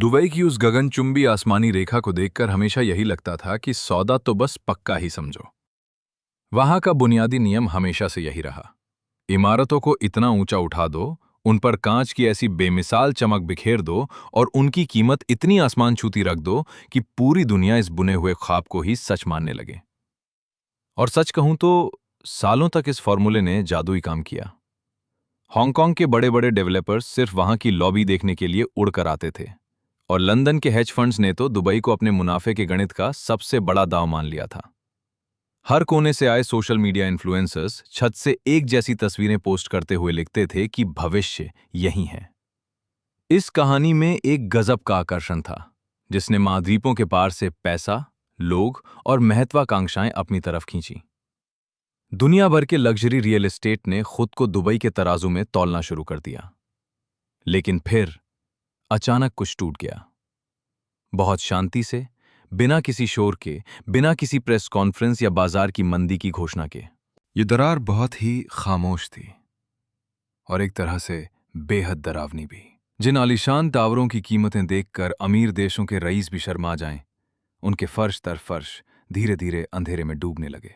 Dubai की उस गगनचुंबी आसमानी रेखा को देखकर हमेशा यही लगता था कि सौदा तो बस पक्का ही समझो। वहां का बुनियादी नियम हमेशा से यही रहा। इमारतों को इतना ऊंचा उठा दो, उन पर कांच की ऐसी बेमिसाल चमक बिखेर दो और उनकी कीमत इतनी आसमान छूती रख दो कि पूरी दुनिया इस बुने हुए ख्वाब को ही सच मानने लगे। और सच कहूं तो सालों तक इस फॉर्मूले ने जादुई काम किया। हांगकांग के बड़े बड़े डेवलपर्स सिर्फ वहां की लॉबी देखने के लिए उड़कर आते थे, और लंदन के हेज फंड्स ने तो दुबई को अपने मुनाफे के गणित का सबसे बड़ा दांव मान लिया था। हर कोने से आए सोशल मीडिया इन्फ्लुएंसर्स छत से एक जैसी तस्वीरें पोस्ट करते हुए लिखते थे कि भविष्य यही है। इस कहानी में एक गजब का आकर्षण था, जिसने महाद्वीपों के पार से पैसा, लोग और महत्वाकांक्षाएं अपनी तरफ खींची। दुनिया भर के लग्जरी रियल एस्टेट ने खुद को दुबई के तराजू में तौलना शुरू कर दिया। लेकिन फिर अचानक कुछ टूट गया। बहुत शांति से, बिना किसी शोर के, बिना किसी प्रेस कॉन्फ्रेंस या बाजार की मंदी की घोषणा के। ये दरार बहुत ही खामोश थी और एक तरह से बेहद डरावनी भी। जिन आलीशान टावरों की कीमतें देखकर अमीर देशों के रईस भी शर्मा जाएं, उनके फर्श दर फर्श धीरे धीरे अंधेरे में डूबने लगे।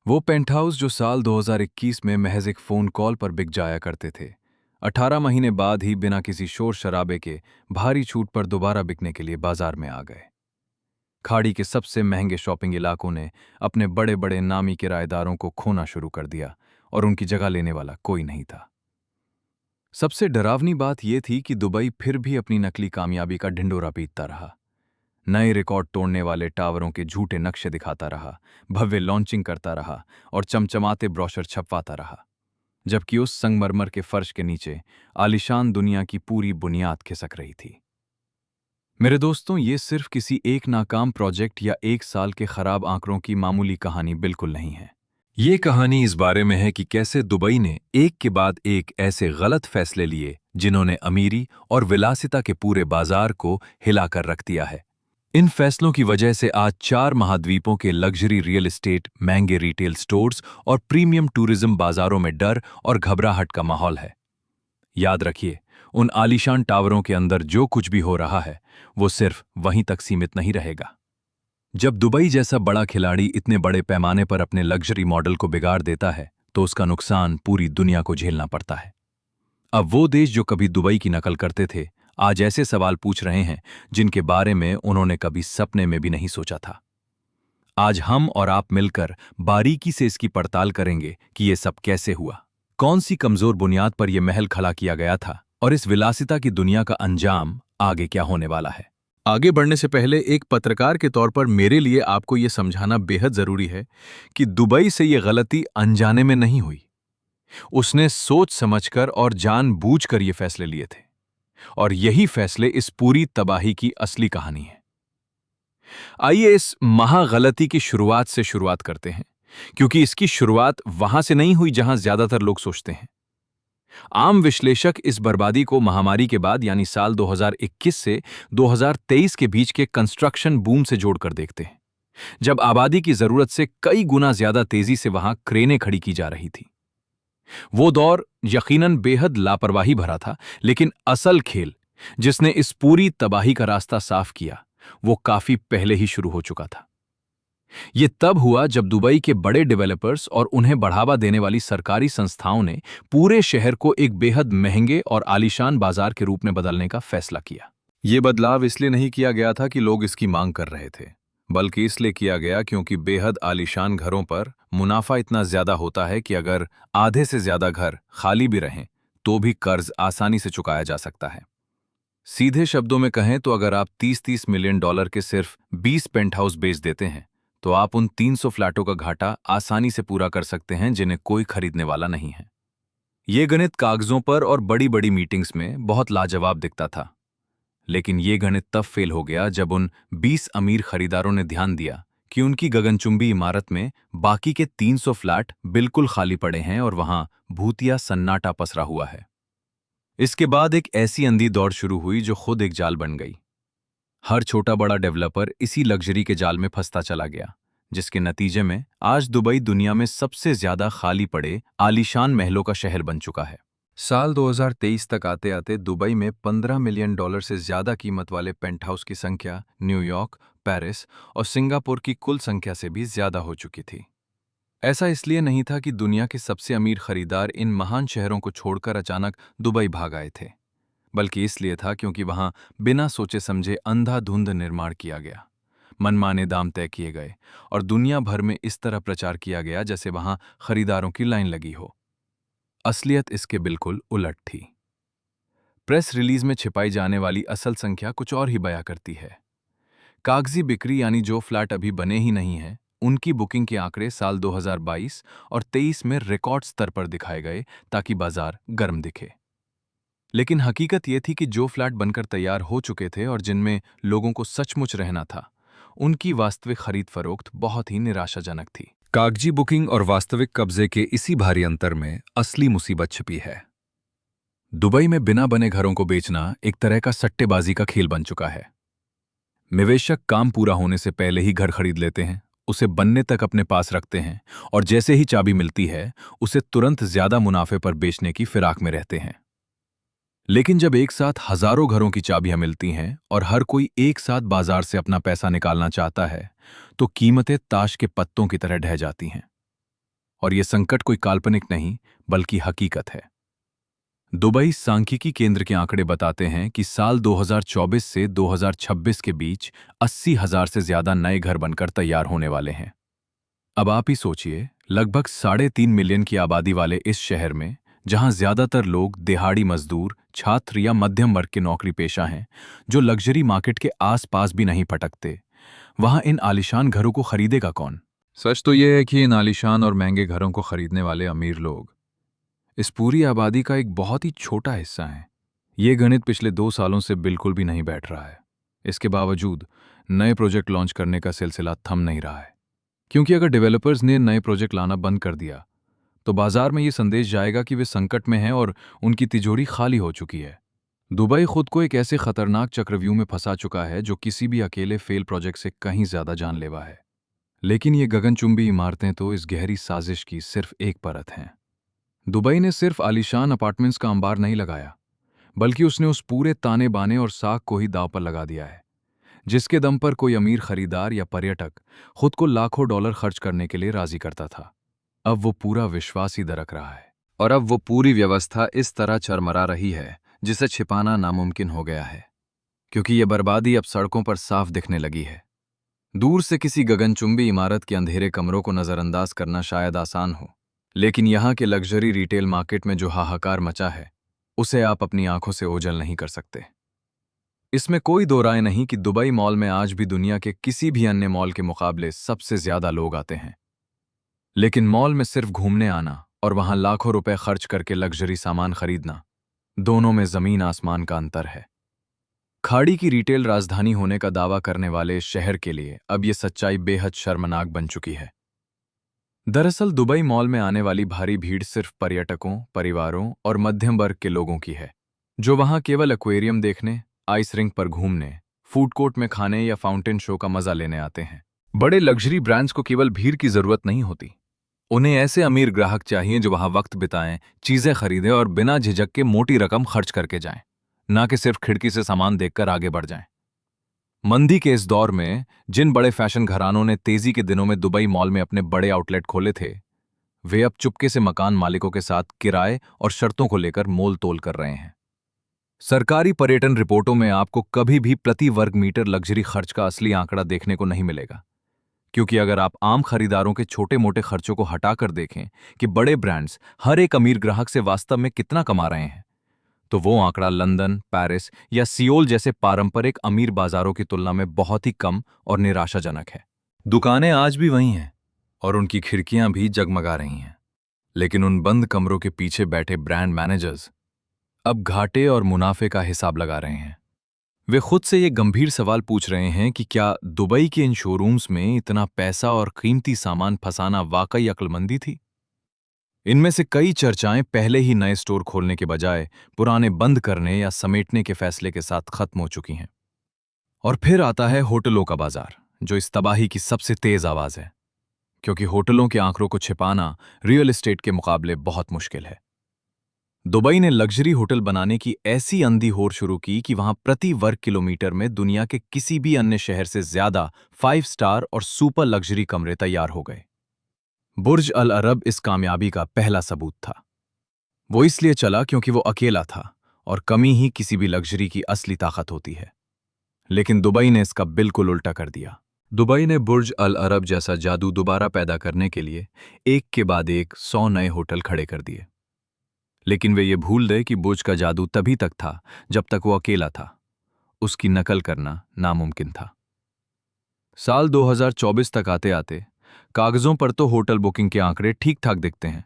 वो पेंट हाउस जो साल 2021 में महज एक फोन कॉल पर बिक जाया करते थे, 18 महीने बाद ही बिना किसी शोर शराबे के भारी छूट पर दोबारा बिकने के लिए बाजार में आ गए। खाड़ी के सबसे महंगे शॉपिंग इलाकों ने अपने बड़े बड़े नामी किराएदारों को खोना शुरू कर दिया और उनकी जगह लेने वाला कोई नहीं था। सबसे डरावनी बात यह थी कि दुबई फिर भी अपनी नकली कामयाबी का ढिंडोरा पीटता रहा। नए रिकॉर्ड तोड़ने वाले टावरों के झूठे नक्शे दिखाता रहा, भव्य लॉन्चिंग करता रहा और चमचमाते ब्रोशर छपवाता रहा, जबकि उस संगमरमर के फर्श के नीचे आलीशान दुनिया की पूरी बुनियाद खिसक रही थी। मेरे दोस्तों, ये सिर्फ किसी एक नाकाम प्रोजेक्ट या एक साल के खराब आंकड़ों की मामूली कहानी बिल्कुल नहीं है। ये कहानी इस बारे में है कि कैसे दुबई ने एक के बाद एक ऐसे गलत फैसले लिए जिन्होंने अमीरी और विलासिता के पूरे बाजार को हिलाकर रख दिया है। इन फैसलों की वजह से आज 4 महाद्वीपों के लग्जरी रियल एस्टेट, महंगे रिटेल स्टोर्स और प्रीमियम टूरिज्म बाजारों में डर और घबराहट का माहौल है। याद रखिए, उन आलीशान टावरों के अंदर जो कुछ भी हो रहा है वो सिर्फ वहीं तक सीमित नहीं रहेगा। जब दुबई जैसा बड़ा खिलाड़ी इतने बड़े पैमाने पर अपने लग्जरी मॉडल को बिगाड़ देता है तो उसका नुकसान पूरी दुनिया को झेलना पड़ता है। अब वो देश जो कभी दुबई की नकल करते थे, आज ऐसे सवाल पूछ रहे हैं जिनके बारे में उन्होंने कभी सपने में भी नहीं सोचा था। आज हम और आप मिलकर बारीकी से इसकी पड़ताल करेंगे कि ये सब कैसे हुआ, कौन सी कमजोर बुनियाद पर यह महल खड़ा किया गया था और इस विलासिता की दुनिया का अंजाम आगे क्या होने वाला है। आगे बढ़ने से पहले एक पत्रकार के तौर पर मेरे लिए आपको यह समझाना बेहद जरूरी है कि दुबई से यह गलती अनजाने में नहीं हुई। उसने सोच समझकर और जानबूझकर ये फैसले लिए थे, और यही फैसले इस पूरी तबाही की असली कहानी है। आइए इस महागलती की शुरुआत से शुरुआत करते हैं, क्योंकि इसकी शुरुआत वहां से नहीं हुई जहां ज्यादातर लोग सोचते हैं। आम विश्लेषक इस बर्बादी को महामारी के बाद यानी साल 2021 से 2023 के बीच के कंस्ट्रक्शन बूम से जोड़कर देखते हैं, जब आबादी की जरूरत से कई गुना ज्यादा तेजी से वहां क्रेनें खड़ी की जा रही थी। वो दौर यकीनन बेहद लापरवाही भरा था, लेकिन असल खेल जिसने इस पूरी तबाही का रास्ता साफ किया वो काफी पहले ही शुरू हो चुका था। ये तब हुआ जब दुबई के बड़े डेवलपर्स और उन्हें बढ़ावा देने वाली सरकारी संस्थाओं ने पूरे शहर को एक बेहद महंगे और आलीशान बाजार के रूप में बदलने का फैसला किया। ये बदलाव इसलिए नहीं किया गया था कि लोग इसकी मांग कर रहे थे, बल्कि इसलिए किया गया क्योंकि बेहद आलीशान घरों पर मुनाफा इतना ज्यादा होता है कि अगर आधे से ज्यादा घर खाली भी रहें तो भी कर्ज आसानी से चुकाया जा सकता है। सीधे शब्दों में कहें तो अगर आप 30-30 मिलियन डॉलर के सिर्फ 20 पेंट हाउस बेच देते हैं तो आप उन 300 फ्लैटों का घाटा आसानी से पूरा कर सकते हैं जिन्हें कोई खरीदने वाला नहीं है। ये गणित कागजों पर और बड़ी बड़ी मीटिंग्स में बहुत लाजवाब दिखता था, लेकिन ये गणित तब फेल हो गया जब उन 20 अमीर खरीदारों ने ध्यान दिया कि उनकी गगनचुंबी इमारत में बाकी के 300 फ्लैट बिल्कुल खाली पड़े हैं और वहां भूतिया सन्नाटा पसरा हुआ है। इसके बाद एक ऐसी अंधी दौड़ शुरू हुई जो खुद एक जाल बन गई। हर छोटा बड़ा डेवलपर इसी लग्जरी के जाल में फंसता चला गया, जिसके नतीजे में आज दुबई दुनिया में सबसे ज्यादा खाली पड़े आलीशान महलों का शहर बन चुका है। साल 2023 तक आते आते दुबई में $15 मिलियन से ज्यादा कीमत वाले पेंटहाउस की संख्या न्यूयॉर्क, पेरिस और सिंगापुर की कुल संख्या से भी ज्यादा हो चुकी थी। ऐसा इसलिए नहीं था कि दुनिया के सबसे अमीर खरीदार इन महान शहरों को छोड़कर अचानक दुबई भाग आए थे, बल्कि इसलिए था क्योंकि वहां बिना सोचे समझे अंधाधुंध निर्माण किया गया, मनमाने दाम तय किए गए और दुनिया भर में इस तरह प्रचार किया गया जैसे वहां खरीदारों की लाइन लगी हो। असलियत इसके बिल्कुल उलट थी। प्रेस रिलीज में छिपाई जाने वाली असल संख्या कुछ और ही बयां करती है। कागजी बिक्री यानी जो फ्लैट अभी बने ही नहीं हैं, उनकी बुकिंग के आंकड़े साल 2022 और 23 में रिकॉर्ड स्तर पर दिखाए गए ताकि बाजार गर्म दिखे। लेकिन हकीकत यह थी कि जो फ्लैट बनकर तैयार हो चुके थे और जिनमें लोगों को सचमुच रहना था, उनकी वास्तविक खरीद फरोख्त बहुत ही निराशाजनक थी। कागजी बुकिंग और वास्तविक कब्जे के इसी भारी अंतर में असली मुसीबत छिपी है। दुबई में बिना बने घरों को बेचना एक तरह का सट्टेबाजी का खेल बन चुका है। निवेशक काम पूरा होने से पहले ही घर खरीद लेते हैं, उसे बनने तक अपने पास रखते हैं और जैसे ही चाबी मिलती है, उसे तुरंत ज्यादा मुनाफे पर बेचने की फिराक में रहते हैं। लेकिन जब एक साथ हजारों घरों की चाबियां मिलती हैं और हर कोई एक साथ बाजार से अपना पैसा निकालना चाहता है, तो कीमतें ताश के पत्तों की तरह ढह जाती हैं। और यह संकट कोई काल्पनिक नहीं, बल्कि हकीकत है। दुबई सांख्यिकी केंद्र के आंकड़े बताते हैं कि साल 2024 से 2026 के बीच 80,000 से ज्यादा नए घर बनकर तैयार होने वाले हैं। अब आप ही सोचिए, लगभग 3.5 मिलियन की आबादी वाले इस शहर में, जहां ज्यादातर लोग दिहाड़ी मजदूर, छात्र या मध्यम वर्ग के नौकरी पेशा हैं, जो लग्जरी मार्केट के आसपास भी नहीं फटकते, वहां इन आलीशान घरों को खरीदेगा कौन? सच तो यह है कि इन आलीशान और महंगे घरों को खरीदने वाले अमीर लोग इस पूरी आबादी का एक बहुत ही छोटा हिस्सा है। ये गणित पिछले 2 सालों से बिल्कुल भी नहीं बैठ रहा है। इसके बावजूद नए प्रोजेक्ट लॉन्च करने का सिलसिला थम नहीं रहा है, क्योंकि अगर डेवलपर्स ने नए प्रोजेक्ट लाना बंद कर दिया, तो बाजार में ये संदेश जाएगा कि वे संकट में हैं और उनकी तिजोरी खाली हो चुकी है। दुबई खुद को एक ऐसे खतरनाक चक्रव्यूह में फंसा चुका है जो किसी भी अकेले फेल प्रोजेक्ट से कहीं ज्यादा जानलेवा है। लेकिन ये गगनचुंबी इमारतें तो इस गहरी साजिश की सिर्फ एक परत हैं। दुबई ने सिर्फ आलीशान अपार्टमेंट्स का अंबार नहीं लगाया, बल्कि उसने उस पूरे ताने बाने और साख को ही दांव पर लगा दिया है, जिसके दम पर कोई अमीर खरीदार या पर्यटक खुद को लाखों डॉलर खर्च करने के लिए राजी करता था। अब वो पूरा विश्वास ही दरक रहा है, और अब वो पूरी व्यवस्था इस तरह चरमरा रही है जिसे छिपाना नामुमकिन हो गया है, क्योंकि ये बर्बादी अब सड़कों पर साफ दिखने लगी है। दूर से किसी गगनचुंबी इमारत के अंधेरे कमरों को नजरअंदाज करना शायद आसान हो, लेकिन यहाँ के लग्जरी रिटेल मार्केट में जो हाहाकार मचा है, उसे आप अपनी आंखों से ओझल नहीं कर सकते। इसमें कोई दो राय नहीं कि दुबई मॉल में आज भी दुनिया के किसी भी अन्य मॉल के मुकाबले सबसे ज्यादा लोग आते हैं। लेकिन मॉल में सिर्फ घूमने आना और वहां लाखों रुपए खर्च करके लग्जरी सामान खरीदना, दोनों में जमीन आसमान का अंतर है। खाड़ी की रिटेल राजधानी होने का दावा करने वाले इस शहर के लिए अब यह सच्चाई बेहद शर्मनाक बन चुकी है। दरअसल दुबई मॉल में आने वाली भारी भीड़ सिर्फ पर्यटकों, परिवारों और मध्यम वर्ग के लोगों की है, जो वहां केवल एक्वेरियम देखने, आइस रिंक पर घूमने, फूड कोर्ट में खाने या फाउंटेन शो का मजा लेने आते हैं। बड़े लग्जरी ब्रांड्स को केवल भीड़ की जरूरत नहीं होती। उन्हें ऐसे अमीर ग्राहक चाहिए जो वहां वक्त बिताएं, चीजें खरीदें और बिना झिझक के मोटी रकम खर्च करके जाएं, ना कि सिर्फ खिड़की से सामान देखकर आगे बढ़ जाएं। मंदी के इस दौर में जिन बड़े फैशन घरानों ने तेजी के दिनों में दुबई मॉल में अपने बड़े आउटलेट खोले थे, वे अब चुपके से मकान मालिकों के साथ किराए और शर्तों को लेकर मोल तोल कर रहे हैं। सरकारी पर्यटन रिपोर्टों में आपको कभी भी प्रति वर्ग मीटर लग्जरी खर्च का असली आंकड़ा देखने को नहीं मिलेगा, क्योंकि अगर आप आम खरीदारों के छोटे मोटे खर्चों को हटाकर देखें कि बड़े ब्रांड्स हर एक अमीर ग्राहक से वास्तव में कितना कमा रहे हैं, तो वो आंकड़ा लंदन, पेरिस या सियोल जैसे पारंपरिक अमीर बाजारों की तुलना में बहुत ही कम और निराशाजनक है। दुकानें आज भी वही हैं और उनकी खिड़कियां भी जगमगा रही हैं, लेकिन उन बंद कमरों के पीछे बैठे ब्रांड मैनेजर्स अब घाटे और मुनाफे का हिसाब लगा रहे हैं। वे खुद से ये गंभीर सवाल पूछ रहे हैं कि क्या दुबई के इन शोरूम्स में इतना पैसा और कीमती सामान फंसाना वाकई अक्लमंदी थी? इनमें से कई चर्चाएं पहले ही नए स्टोर खोलने के बजाय पुराने बंद करने या समेटने के फैसले के साथ खत्म हो चुकी हैं। और फिर आता है होटलों का बाजार, जो इस तबाही की सबसे तेज आवाज है, क्योंकि होटलों के आंकड़ों को छिपाना रियल एस्टेट के मुकाबले बहुत मुश्किल है। दुबई ने लग्जरी होटल बनाने की ऐसी अंधी होड़ शुरू की कि वहां प्रति वर्ग किलोमीटर में दुनिया के किसी भी अन्य शहर से ज्यादा 5 स्टार और सुपर लग्जरी कमरे तैयार हो गए। बुर्ज अल अरब इस कामयाबी का पहला सबूत था। वो इसलिए चला क्योंकि वो अकेला था और कमी ही किसी भी लग्जरी की असली ताकत होती है। लेकिन दुबई ने इसका बिल्कुल उल्टा कर दिया। दुबई ने बुर्ज अल अरब जैसा जादू दोबारा पैदा करने के लिए एक के बाद एक 100 नए होटल खड़े कर दिए। लेकिन वे ये भूल गए कि बुर्ज का जादू तभी तक था जब तक वो अकेला था। उसकी नकल करना नामुमकिन था। साल 2024 तक आते आते कागजों पर तो होटल बुकिंग के आंकड़े ठीक ठाक दिखते हैं,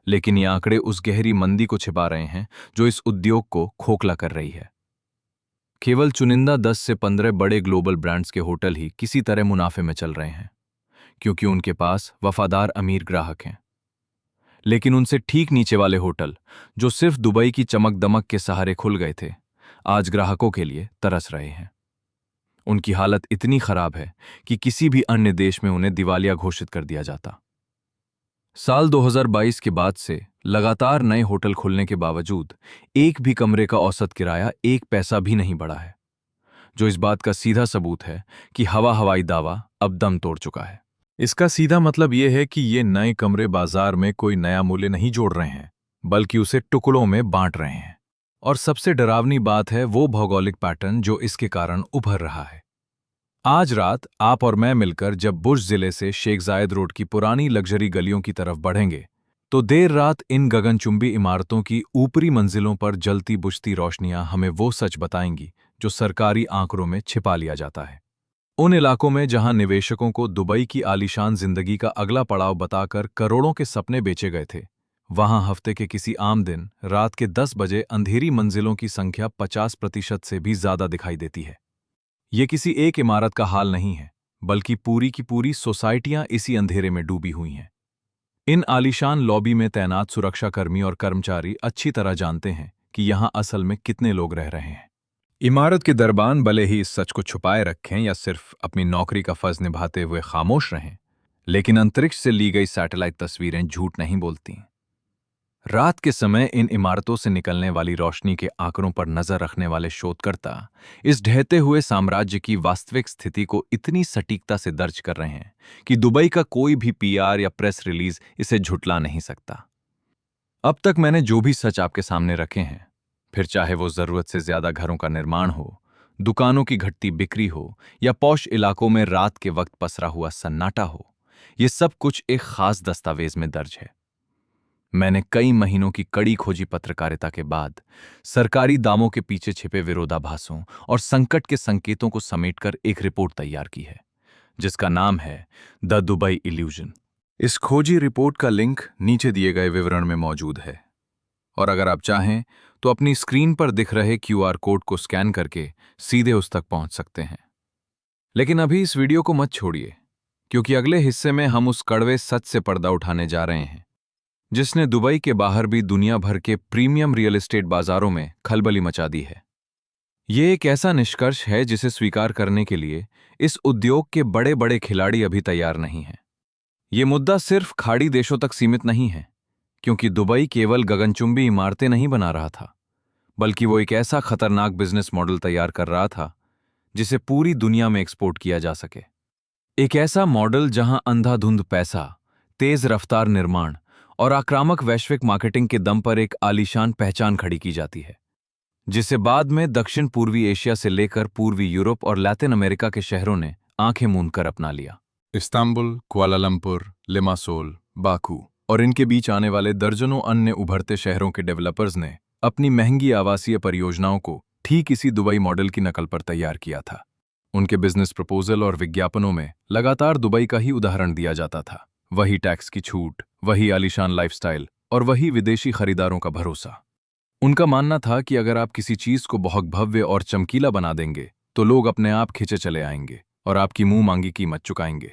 लेकिन ये आंकड़े उस गहरी मंदी को छिपा रहे हैं जो इस उद्योग को खोखला कर रही है। केवल चुनिंदा 10 से 15 बड़े ग्लोबल ब्रांड्स के होटल ही किसी तरह मुनाफे में चल रहे हैं, क्योंकि उनके पास वफादार अमीर ग्राहक हैं। लेकिन उनसे ठीक नीचे वाले होटल, जो सिर्फ दुबई की चमक दमक के सहारे खुल गए थे, आज ग्राहकों के लिए तरस रहे हैं। उनकी हालत इतनी खराब है कि किसी भी अन्य देश में उन्हें दिवालिया घोषित कर दिया जाता। साल 2022 के बाद से लगातार नए होटल खुलने के बावजूद एक भी कमरे का औसत किराया 1 पैसा भी नहीं बढ़ा है, जो इस बात का सीधा सबूत है कि हवाई दावा अब दम तोड़ चुका है। इसका सीधा मतलब यह है कि ये नए कमरे बाजार में कोई नया मूल्य नहीं जोड़ रहे हैं, बल्कि उसे टुकड़ों में बांट रहे हैं। और सबसे डरावनी बात है वो भौगोलिक पैटर्न जो इसके कारण उभर रहा है। आज रात आप और मैं मिलकर जब बुर्ज जिले से शेख जायद रोड की पुरानी लग्जरी गलियों की तरफ बढ़ेंगे, तो देर रात इन गगनचुंबी इमारतों की ऊपरी मंजिलों पर जलती बुझती रोशनियां हमें वो सच बताएंगी जो सरकारी आंकड़ों में छिपा लिया जाता है। उन इलाकों में जहां निवेशकों को दुबई की आलीशान जिंदगी का अगला पड़ाव बताकर करोड़ों के सपने बेचे गए थे, वहां हफ्ते के किसी आम दिन रात के 10 बजे अंधेरी मंजिलों की संख्या 50% से भी ज्यादा दिखाई देती है। ये किसी एक इमारत का हाल नहीं है, बल्कि पूरी की पूरी सोसाइटियां इसी अंधेरे में डूबी हुई हैं। इन आलीशान लॉबी में तैनात सुरक्षाकर्मी और कर्मचारी अच्छी तरह जानते हैं कि यहां असल में कितने लोग रह रहे हैं। इमारत के दरबान भले ही इस सच को छुपाए रखें या सिर्फ अपनी नौकरी का फर्ज निभाते हुए खामोश रहें, लेकिन अंतरिक्ष से ली गई सैटेलाइट तस्वीरें झूठ नहीं बोलती। रात के समय इन इमारतों से निकलने वाली रोशनी के आंकड़ों पर नजर रखने वाले शोधकर्ता इस ढहते हुए साम्राज्य की वास्तविक स्थिति को इतनी सटीकता से दर्ज कर रहे हैं कि दुबई का कोई भी पीआर या प्रेस रिलीज इसे झुठला नहीं सकता। अब तक मैंने जो भी सच आपके सामने रखे हैं, फिर चाहे वो जरूरत से ज्यादा घरों का निर्माण हो, दुकानों की घटती बिक्री हो या पॉश इलाकों में रात के वक्त पसरा हुआ सन्नाटा हो, ये सब कुछ एक खास दस्तावेज में दर्ज है। मैंने कई महीनों की कड़ी खोजी पत्रकारिता के बाद सरकारी दामों के पीछे छिपे विरोधाभासों और संकट के संकेतों को समेटकर एक रिपोर्ट तैयार की है, जिसका नाम है द दुबई इल्यूजन। इस खोजी रिपोर्ट का लिंक नीचे दिए गए विवरण में मौजूद है, और अगर आप चाहें तो अपनी स्क्रीन पर दिख रहे क्यूआर कोड को स्कैन करके सीधे उस तक पहुंच सकते हैं। लेकिन अभी इस वीडियो को मत छोड़िए, क्योंकि अगले हिस्से में हम उस कड़वे सच से पर्दा उठाने जा रहे हैं जिसने दुबई के बाहर भी दुनिया भर के प्रीमियम रियल एस्टेट बाजारों में खलबली मचा दी है। ये एक ऐसा निष्कर्ष है जिसे स्वीकार करने के लिए इस उद्योग के बड़े बड़े खिलाड़ी अभी तैयार नहीं हैं। ये मुद्दा सिर्फ खाड़ी देशों तक सीमित नहीं है, क्योंकि दुबई केवल गगनचुंबी इमारतें नहीं बना रहा था, बल्कि वो एक ऐसा खतरनाक बिजनेस मॉडल तैयार कर रहा था जिसे पूरी दुनिया में एक्सपोर्ट किया जा सके। एक ऐसा मॉडल जहां अंधाधुंध पैसा, तेज रफ्तार निर्माण और आक्रामक वैश्विक मार्केटिंग के दम पर एक आलीशान पहचान खड़ी की जाती है, जिसे बाद में दक्षिण पूर्वी एशिया से लेकर पूर्वी यूरोप और लैटिन अमेरिका के शहरों ने आंखें मूंद कर अपना लिया। इस्तांबुल, कुआलालंपुर, लिमासोल, बाकू और इनके बीच आने वाले दर्जनों अन्य उभरते शहरों के डेवलपर्स ने अपनी महंगी आवासीय परियोजनाओं को ठीक इसी दुबई मॉडल की नकल पर तैयार किया था। उनके बिजनेस प्रपोजल और विज्ञापनों में लगातार दुबई का ही उदाहरण दिया जाता था। वही टैक्स की छूट, वही आलीशान लाइफस्टाइल और वही विदेशी खरीदारों का भरोसा। उनका मानना था कि अगर आप किसी चीज को बहुत भव्य और चमकीला बना देंगे तो लोग अपने आप खिंचे चले आएंगे और आपकी मुंह मांगी कीमत चुकाएंगे।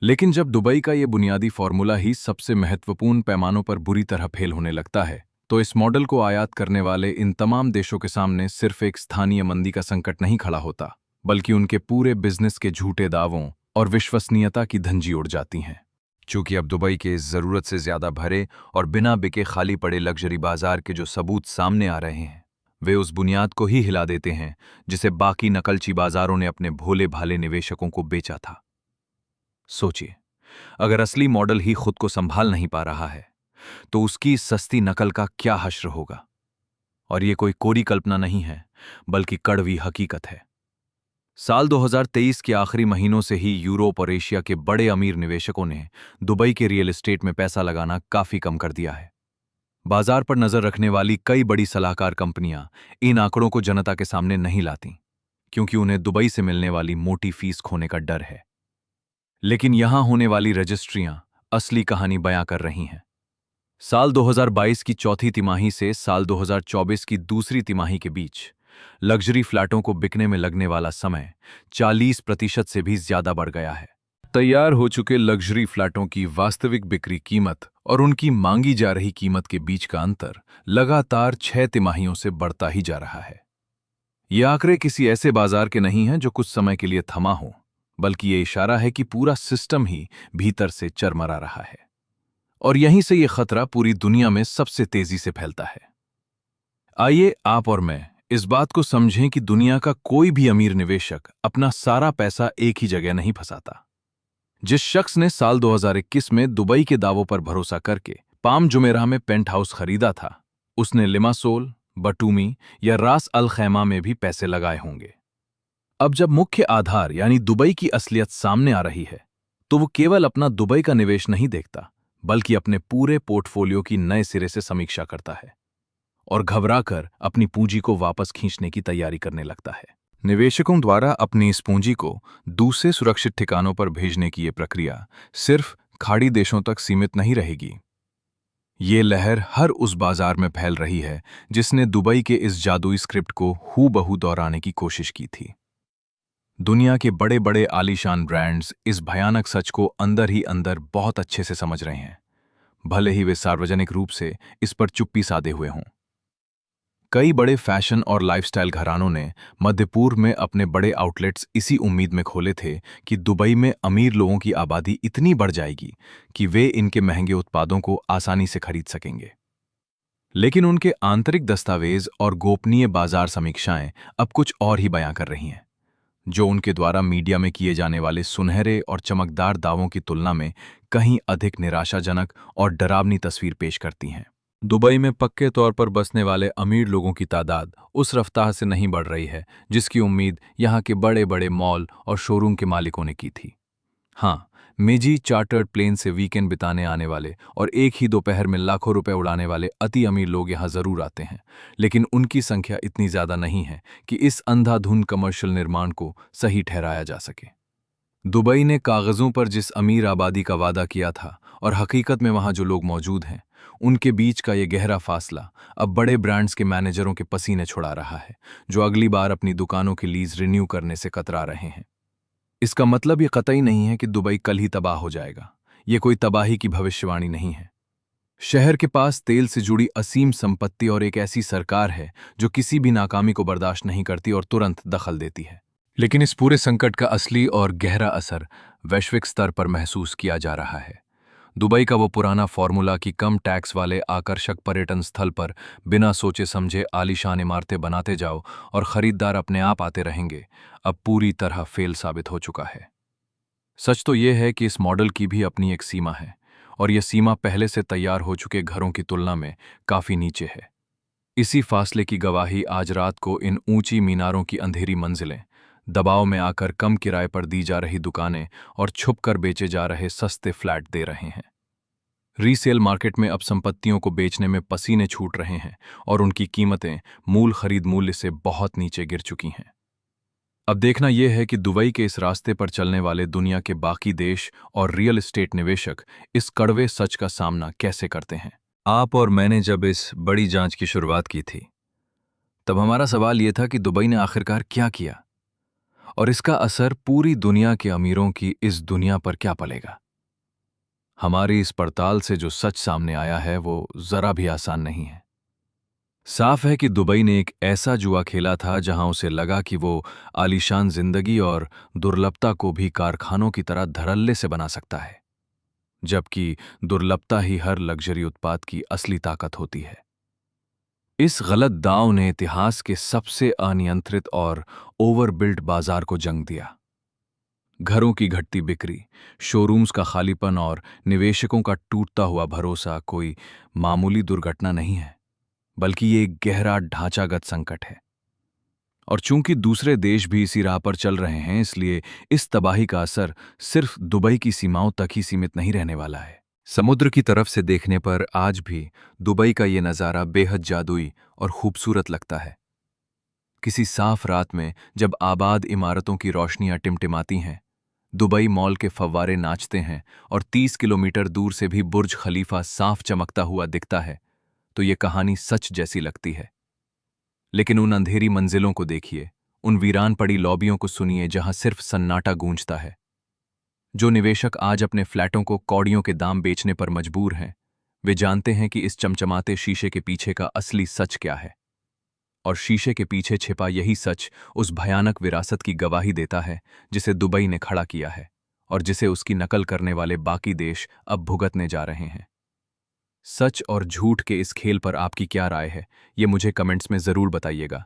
लेकिन जब दुबई का ये बुनियादी फॉर्मूला ही सबसे महत्वपूर्ण पैमानों पर बुरी तरह फेल होने लगता है, तो इस मॉडल को आयात करने वाले इन तमाम देशों के सामने सिर्फ एक स्थानीय मंदी का संकट नहीं खड़ा होता, बल्कि उनके पूरे बिजनेस के झूठे दावों और विश्वसनीयता की धंजी उड़ जाती हैं। चूंकि अब दुबई के इस जरूरत से ज्यादा भरे और बिना बिके खाली पड़े लग्जरी बाजार के जो सबूत सामने आ रहे हैं, वे उस बुनियाद को ही हिला देते हैं जिसे बाकी नकलची बाजारों ने अपने भोले भाले निवेशकों को बेचा था। सोचिए, अगर असली मॉडल ही खुद को संभाल नहीं पा रहा है, तो उसकी इस सस्ती नकल का क्या हश्र होगा। और ये कोई कोरी कल्पना नहीं है, बल्कि कड़वी हकीकत है। साल 2023 के आखिरी महीनों से ही यूरोप और एशिया के बड़े अमीर निवेशकों ने दुबई के रियल एस्टेट में पैसा लगाना काफी कम कर दिया है। बाजार पर नजर रखने वाली कई बड़ी सलाहकार कंपनियां इन आंकड़ों को जनता के सामने नहीं लाती, क्योंकि उन्हें दुबई से मिलने वाली मोटी फीस खोने का डर है। लेकिन यहां होने वाली रजिस्ट्रियां असली कहानी बयां कर रही हैं। साल 2022 की चौथी तिमाही से साल 2024 की दूसरी तिमाही के बीच लग्जरी फ्लैटों को बिकने में लगने वाला समय 40% से भी ज्यादा बढ़ गया है। तैयार हो चुके लग्जरी फ्लैटों की वास्तविक बिक्री कीमत और उनकी मांगी जा रही कीमत के बीच का अंतर लगातार 6 तिमाहियों से बढ़ता ही जा रहा है। ये आंकड़े किसी ऐसे बाजार के नहीं हैं जो कुछ समय के लिए थमा हो, बल्कि ये इशारा है कि पूरा सिस्टम ही भीतर से चरमरा रहा है। और यहीं से ये खतरा पूरी दुनिया में सबसे तेजी से फैलता है। आइए आप और मैं इस बात को समझें कि दुनिया का कोई भी अमीर निवेशक अपना सारा पैसा एक ही जगह नहीं फंसाता। जिस शख्स ने साल 2021 में दुबई के दावों पर भरोसा करके पाम जुमेराह में पेंट हाउस खरीदा था, उसने लिमासोल, बटूमी या रास अल खैमा में भी पैसे लगाए होंगे। अब जब मुख्य आधार यानी दुबई की असलियत सामने आ रही है, तो वो केवल अपना दुबई का निवेश नहीं देखता, बल्कि अपने पूरे पोर्टफोलियो की नए सिरे से समीक्षा करता है और घबराकर अपनी पूंजी को वापस खींचने की तैयारी करने लगता है। निवेशकों द्वारा अपनी इस पूंजी को दूसरे सुरक्षित ठिकानों पर भेजने की ये प्रक्रिया सिर्फ खाड़ी देशों तक सीमित नहीं रहेगी। ये लहर हर उस बाजार में फैल रही है जिसने दुबई के इस जादुई स्क्रिप्ट को हूबहू दोहराने की कोशिश की थी। दुनिया के बड़े बड़े आलीशान ब्रांड्स इस भयानक सच को अंदर ही अंदर बहुत अच्छे से समझ रहे हैं, भले ही वे सार्वजनिक रूप से इस पर चुप्पी साधे हुए हों। कई बड़े फैशन और लाइफस्टाइल घरानों ने मध्य पूर्व में अपने बड़े आउटलेट्स इसी उम्मीद में खोले थे कि दुबई में अमीर लोगों की आबादी इतनी बढ़ जाएगी कि वे इनके महंगे उत्पादों को आसानी से खरीद सकेंगे। लेकिन उनके आंतरिक दस्तावेज और गोपनीय बाजार समीक्षाएं अब कुछ और ही बयां कर रही हैं, जो उनके द्वारा मीडिया में किए जाने वाले सुनहरे और चमकदार दावों की तुलना में कहीं अधिक निराशाजनक और डरावनी तस्वीर पेश करती हैं। दुबई में पक्के तौर पर बसने वाले अमीर लोगों की तादाद उस रफ्तार से नहीं बढ़ रही है जिसकी उम्मीद यहाँ के बड़े बड़े मॉल और शोरूम के मालिकों ने की थी। हाँ, निजी चार्टर्ड प्लेन से वीकेंड बिताने आने वाले और एक ही दोपहर में लाखों रुपए उड़ाने वाले अति अमीर लोग यहाँ जरूर आते हैं, लेकिन उनकी संख्या इतनी ज्यादा नहीं है कि इस अंधाधुंध कमर्शियल निर्माण को सही ठहराया जा सके। दुबई ने कागजों पर जिस अमीर आबादी का वादा किया था और हकीकत में वहां जो लोग मौजूद हैं, उनके बीच का ये गहरा फासला अब बड़े ब्रांड्स के मैनेजरों के पसीने छुड़ा रहा है, जो अगली बार अपनी दुकानों की लीज रिन्यू करने से कतरा रहे हैं। इसका मतलब ये कतई नहीं है कि दुबई कल ही तबाह हो जाएगा। ये कोई तबाही की भविष्यवाणी नहीं है। शहर के पास तेल से जुड़ी असीम संपत्ति और एक ऐसी सरकार है जो किसी भी नाकामी को बर्दाश्त नहीं करती और तुरंत दखल देती है। लेकिन इस पूरे संकट का असली और गहरा असर वैश्विक स्तर पर महसूस किया जा रहा है। दुबई का वो पुराना फॉर्मूला कि कम टैक्स वाले आकर्षक पर्यटन स्थल पर बिना सोचे समझे आलीशान इमारतें बनाते जाओ और खरीदार अपने आप आते रहेंगे, अब पूरी तरह फेल साबित हो चुका है। सच तो यह है कि इस मॉडल की भी अपनी एक सीमा है, और यह सीमा पहले से तैयार हो चुके घरों की तुलना में काफी नीचे है। इसी फासले की गवाही आज रात को इन ऊंची मीनारों की अंधेरी मंजिलें, दबाव में आकर कम किराए पर दी जा रही दुकानें और छुपकर बेचे जा रहे सस्ते फ्लैट दे रहे हैं। रीसेल मार्केट में अब संपत्तियों को बेचने में पसीने छूट रहे हैं और उनकी कीमतें मूल खरीद मूल्य से बहुत नीचे गिर चुकी हैं। अब देखना यह है कि दुबई के इस रास्ते पर चलने वाले दुनिया के बाकी देश और रियल एस्टेट निवेशक इस कड़वे सच का सामना कैसे करते हैं। आप और मैंने जब इस बड़ी जांच की शुरुआत की थी, तब हमारा सवाल यह था कि दुबई ने आखिरकार क्या किया और इसका असर पूरी दुनिया के अमीरों की इस दुनिया पर क्या पड़ेगा। हमारी इस पड़ताल से जो सच सामने आया है वो जरा भी आसान नहीं है। साफ है कि दुबई ने एक ऐसा जुआ खेला था जहां उसे लगा कि वो आलीशान जिंदगी और दुर्लभता को भी कारखानों की तरह धड़ल्ले से बना सकता है। जबकि दुर्लभता ही हर लग्जरी उत्पाद की असली ताकत होती है। इस गलत दांव ने इतिहास के सबसे अनियंत्रित और ओवरबिल्ट बाजार को जंग दिया। घरों की घटती बिक्री, शोरूम्स का खालीपन और निवेशकों का टूटता हुआ भरोसा कोई मामूली दुर्घटना नहीं है, बल्कि ये एक गहरा ढांचागत संकट है। और चूंकि दूसरे देश भी इसी राह पर चल रहे हैं, इसलिए इस तबाही का असर सिर्फ दुबई की सीमाओं तक ही सीमित नहीं रहने वाला है। समुद्र की तरफ से देखने पर आज भी दुबई का ये नज़ारा बेहद जादुई और खूबसूरत लगता है। किसी साफ रात में जब आबाद इमारतों की रोशनियां टिमटिमाती हैं, दुबई मॉल के फव्वारे नाचते हैं और 30 किलोमीटर दूर से भी बुर्ज खलीफा साफ चमकता हुआ दिखता है, तो ये कहानी सच जैसी लगती है। लेकिन उन अंधेरी मंजिलों को देखिए, उन वीरान पड़ी लॉबियों को सुनिए जहां सिर्फ सन्नाटा गूंजता है। जो निवेशक आज अपने फ्लैटों को कौड़ियों के दाम बेचने पर मजबूर हैं, वे जानते हैं कि इस चमचमाते शीशे के पीछे का असली सच क्या है। और शीशे के पीछे छिपा यही सच उस भयानक विरासत की गवाही देता है जिसे दुबई ने खड़ा किया है और जिसे उसकी नकल करने वाले बाकी देश अब भुगतने जा रहे हैं। सच और झूठ के इस खेल पर आपकी क्या राय है, ये मुझे कमेंट्स में ज़रूर बताइएगा।